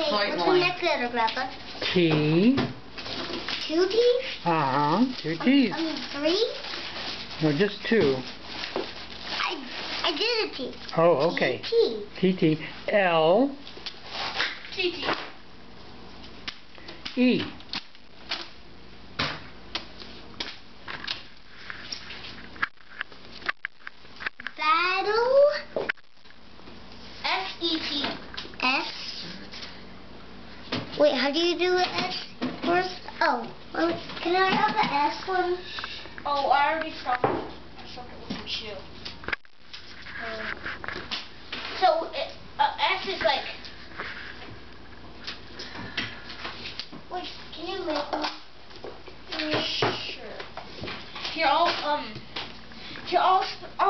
Okay, White what's the wine. next letter, Grandpa? T. 2 T's? 2 T's. I mean 3? No, just 2. I did a T. Oh, okay. T. T. L. T. E. Battle. S-E-T. S. Wait, how do you do an S first? Oh, well, can I have the S one? Oh, I already stopped. I stopped it with the shoe. So, S is like... Wait, can you make one? Sure. Here, I'll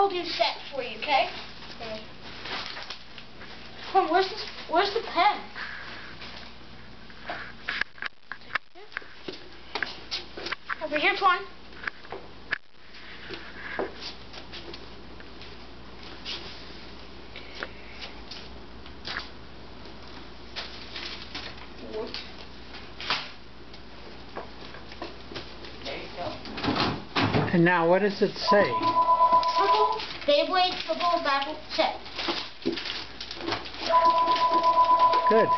do set for you, okay? Okay. Come on, where's the pen? Over here, Twan. There you go. And now, what does it say? Triple, Beyblade, triple, battle, set. Good.